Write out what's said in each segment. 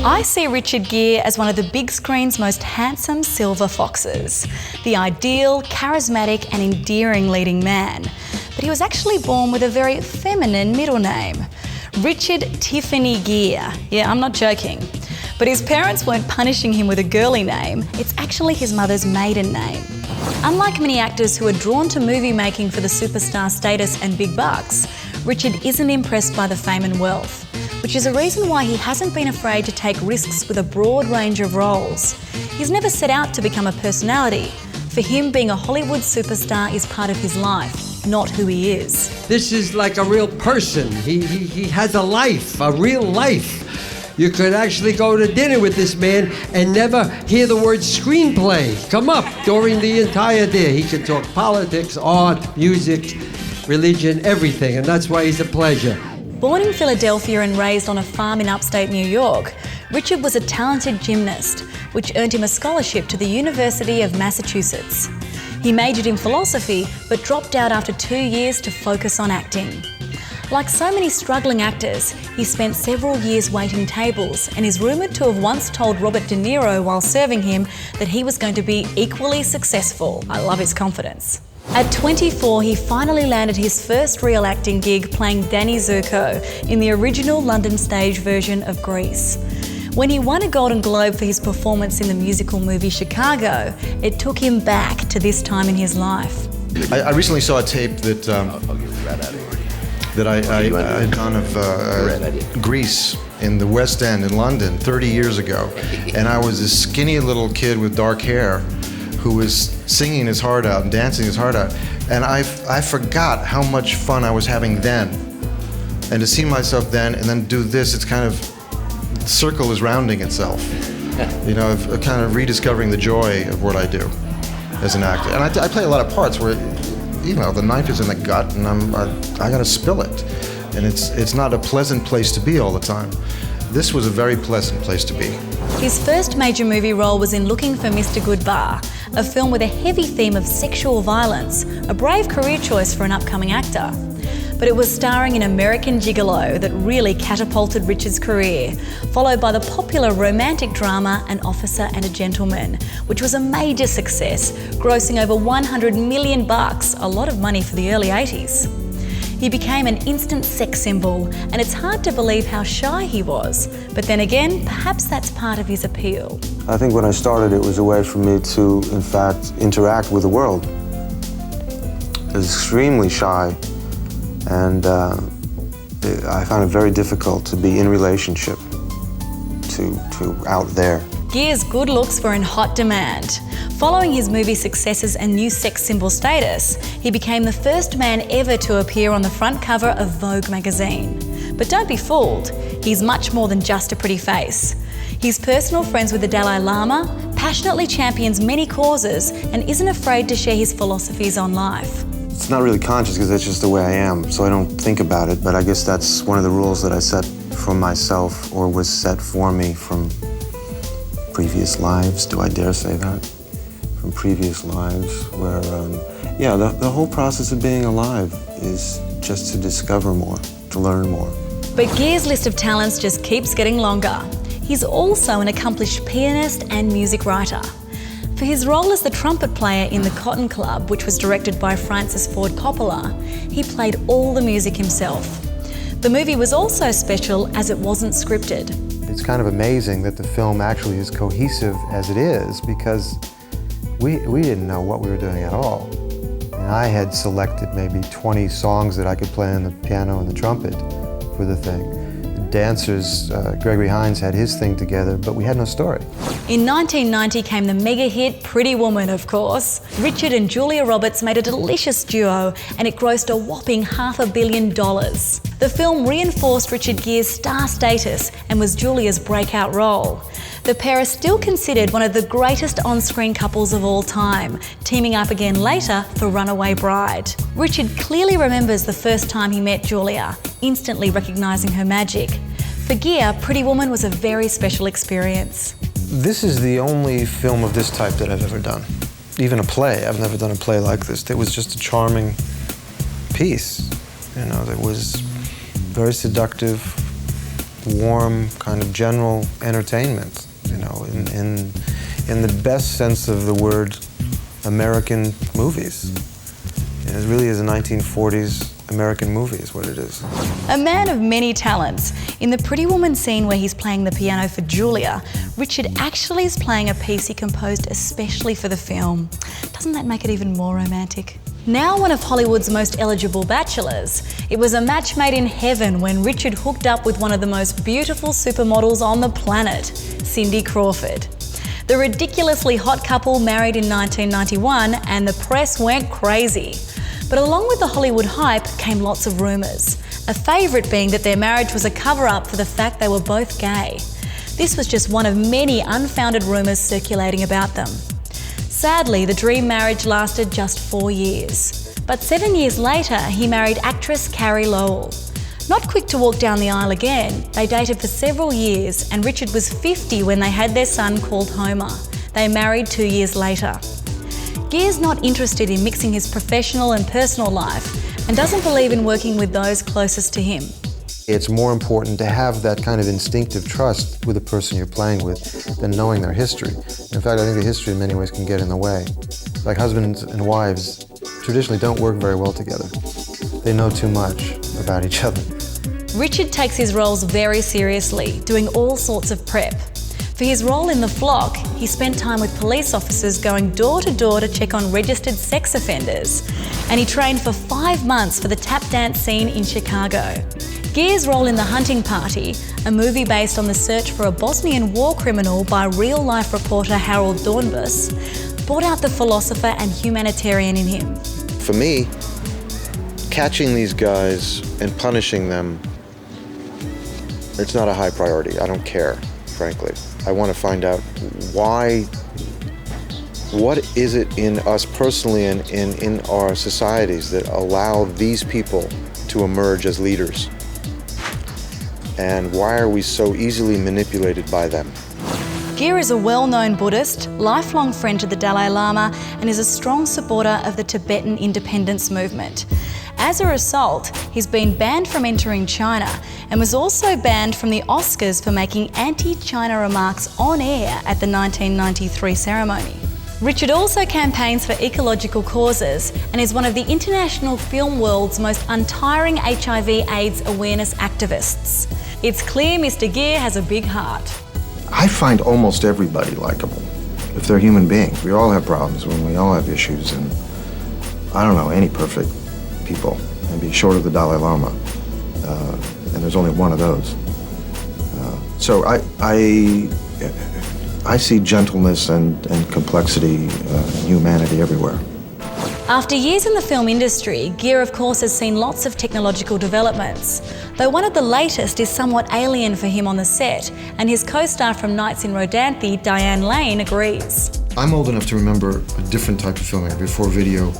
I see Richard Gere as one of the big screen's most handsome silver foxes, the ideal, charismatic and endearing leading man. But he was actually born with a very feminine middle name, Richard Tiffany Gere. Yeah, I'm not joking. But his parents weren't punishing him with a girly name, it's actually his mother's maiden name. Unlike many actors who are drawn to movie making for the superstar status and big bucks, Richard isn't impressed by the fame and wealth, which is a reason why he hasn't been afraid to take risks with a broad range of roles. He's never set out to become a personality. For him, being a Hollywood superstar is part of his life, not who he is. This is like a real person. He has a life, a real life. You could actually go to dinner with this man and never hear the word screenplay come up during the entire day. He could talk politics, art, music, religion, everything, and that's why he's a pleasure. Born in Philadelphia and raised on a farm in upstate New York, Richard was a talented gymnast, which earned him a scholarship to the University of Massachusetts. He majored in philosophy, but dropped out after 2 years to focus on acting. Like so many struggling actors, he spent several years waiting tables and is rumoured to have once told Robert De Niro while serving him that he was going to be equally successful. I love his confidence. At 24, he finally landed his first real acting gig playing Danny Zuko in the original London stage version of Grease. When he won a Golden Globe for his performance in the musical movie Chicago, it took him back to this time in his life. I recently saw a tape that I had done of Grease in the West End in London 30 years ago. And I was this skinny little kid with dark hair who was singing his heart out and dancing his heart out. And I forgot how much fun I was having then. And to see myself then and then do this, it's kind of, the circle is rounding itself. You know, of kind of rediscovering the joy of what I do as an actor. And I play a lot of parts where, you know, the knife is in the gut and I gotta spill it. And it's not a pleasant place to be all the time. This was a very pleasant place to be. His first major movie role was in Looking for Mr. Goodbar, a film with a heavy theme of sexual violence, a brave career choice for an upcoming actor. But it was starring in American Gigolo that really catapulted Richard's career, followed by the popular romantic drama An Officer and a Gentleman, which was a major success, grossing over $100 million, a lot of money for the early 80s. He became an instant sex symbol, and it's hard to believe how shy he was. But then again, perhaps that's part of his appeal. I think when I started, it was a way for me to, in fact, interact with the world. I was extremely shy, and I found it very difficult to be in relationship to out there. Gere's good looks were in hot demand. Following his movie successes and new sex symbol status, he became the first man ever to appear on the front cover of Vogue magazine. But don't be fooled, he's much more than just a pretty face. He's personal friends with the Dalai Lama, passionately champions many causes, and isn't afraid to share his philosophies on life. It's not really conscious because that's just the way I am, so I don't think about it, but I guess that's one of the rules that I set for myself or was set for me from previous lives. Do I dare say that? From previous lives where, yeah, the whole process of being alive is just to discover more, to learn more. But Gere's list of talents just keeps getting longer. He's also an accomplished pianist and music writer. For his role as the trumpet player in The Cotton Club, which was directed by Francis Ford Coppola, he played all the music himself. The movie was also special as it wasn't scripted. It's kind of amazing that the film actually is cohesive as it is because we didn't know what we were doing at all. And I had selected maybe 20 songs that I could play on the piano and the trumpet for the thing. The dancers, Gregory Hines had his thing together, but we had no story. In 1990 came the mega hit Pretty Woman, of course. Richard and Julia Roberts made a delicious duo and it grossed a whopping $500 million. The film reinforced Richard Gere's star status and was Julia's breakout role. The pair are still considered one of the greatest on-screen couples of all time, teaming up again later for Runaway Bride. Richard clearly remembers the first time he met Julia, instantly recognising her magic. For Gere, Pretty Woman was a very special experience. This is the only film of this type that I've ever done. Even a play, I've never done a play like this. It was just a charming piece, you know, that was very seductive, warm, kind of general entertainment, you know, in the best sense of the word, American movies. And it really is a 1940s American movie is what it is. A man of many talents. In the Pretty Woman scene where he's playing the piano for Julia, Richard actually is playing a piece he composed especially for the film. Doesn't that make it even more romantic? Now one of Hollywood's most eligible bachelors, it was a match made in heaven when Richard hooked up with one of the most beautiful supermodels on the planet, Cindy Crawford. The ridiculously hot couple married in 1991 and the press went crazy. But along with the Hollywood hype came lots of rumours, a favourite being that their marriage was a cover-up for the fact they were both gay. This was just one of many unfounded rumours circulating about them. Sadly, the dream marriage lasted just 4 years. But 7 years later, he married actress Carrie Lowell. Not quick to walk down the aisle again, they dated for several years and Richard was 50 when they had their son called Homer. They married 2 years later. Gere's not interested in mixing his professional and personal life and doesn't believe in working with those closest to him. It's more important to have that kind of instinctive trust with the person you're playing with than knowing their history. In fact, I think the history in many ways can get in the way. Like husbands and wives traditionally don't work very well together. They know too much about each other. Richard takes his roles very seriously, doing all sorts of prep. For his role in The Flock, he spent time with police officers going door to door to check on registered sex offenders. And he trained for 5 months for the tap dance scene in Chicago. Gere's role in The Hunting Party, a movie based on the search for a Bosnian war criminal by real-life reporter Harold Dornbus, brought out the philosopher and humanitarian in him. For me, catching these guys and punishing them, it's not a high priority. I don't care, frankly. I want to find out what is it in us personally and in our societies that allow these people to emerge as leaders? And why are we so easily manipulated by them? Gere is a well-known Buddhist, lifelong friend to the Dalai Lama, and is a strong supporter of the Tibetan independence movement. As a result, he's been banned from entering China and was also banned from the Oscars for making anti-China remarks on air at the 1993 ceremony. Richard also campaigns for ecological causes and is one of the international film world's most untiring HIV/AIDS awareness activists. It's clear Mr. Gere has a big heart. I find almost everybody likable. If they're human beings, we all have problems and we all have issues, and I don't know any perfect people, maybe short of the Dalai Lama, and there's only one of those. So I see gentleness and complexity and humanity everywhere. After years in the film industry, Gere of course has seen lots of technological developments, though one of the latest is somewhat alien for him on the set, and his co-star from Nights in Rodanthe, Diane Lane, agrees. I'm old enough to remember a different type of filming before video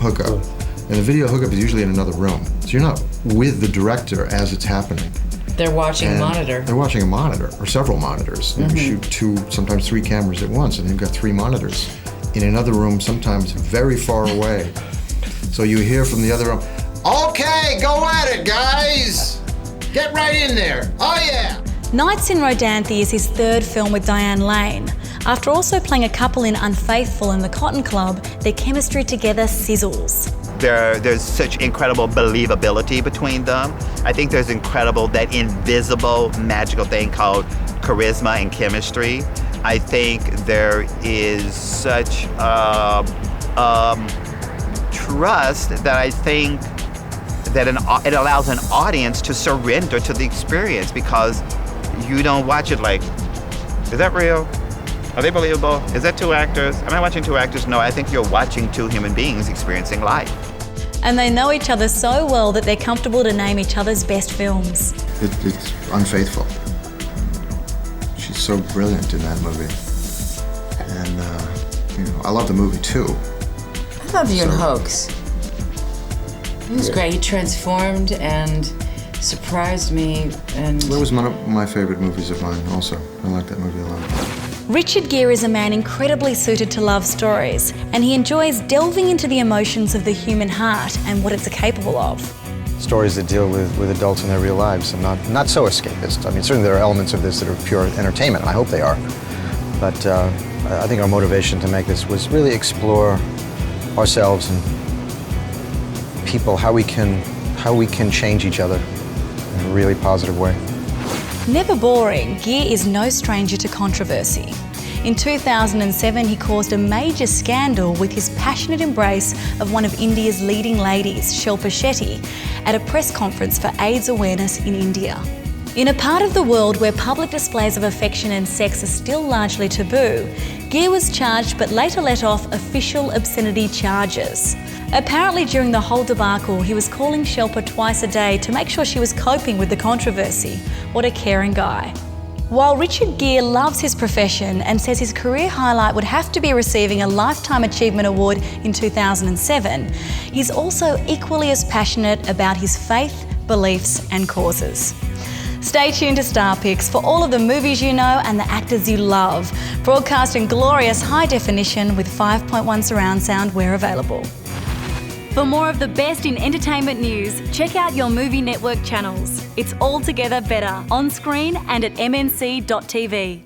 hookup. And the video hookup is usually in another room. So you're not with the director as it's happening. They're watching a monitor. They're watching a monitor, or several monitors. You shoot 2, sometimes 3 cameras at once, and you've got 3 monitors in another room, sometimes very far away. So you hear from the other room, "Okay, go at it, guys! Get right in there, oh yeah!" Nights in Rodanthe is his 3rd film with Diane Lane. After also playing a couple in Unfaithful and The Cotton Club, their chemistry together sizzles. There's such incredible believability between them. I think there's that invisible, magical thing called charisma and chemistry. I think there is such trust that I think that it allows an audience to surrender to the experience, because you don't watch it like, is that real? Are they believable? Is that 2 actors? Am I watching 2 actors? No, I think you're watching 2 human beings experiencing life. And they know each other so well that they're comfortable to name each other's best films. It's Unfaithful. She's so brilliant in that movie. And, I love the movie too. I love you in Hoax. It was great. He transformed and surprised me. And That was one of my favorite movies of mine also. I like that movie a lot. Richard Gere is a man incredibly suited to love stories, and he enjoys delving into the emotions of the human heart and what it's capable of. stories that deal with adults in their real lives and not so escapist. I mean, certainly there are elements of this that are pure entertainment, and I hope they are. But I think our motivation to make this was really explore ourselves and people, how we can change each other in a really positive way. Never boring, Gere is no stranger to controversy. In 2007, he caused a major scandal with his passionate embrace of one of India's leading ladies, Shilpa Shetty, at a press conference for AIDS awareness in India. In a part of the world where public displays of affection and sex are still largely taboo, Gere was charged but later let off official obscenity charges. Apparently during the whole debacle, he was calling Shilpa twice a day to make sure she was coping with the controversy. What a caring guy. While Richard Gere loves his profession and says his career highlight would have to be receiving a Lifetime Achievement Award in 2007, he's also equally as passionate about his faith, beliefs and causes. Stay tuned to Star Picks for all of the movies you know and the actors you love, broadcast in glorious high definition with 5.1 surround sound where available. For more of the best in entertainment news, check out your Movie Network channels. It's altogether better on screen and at mnc.tv.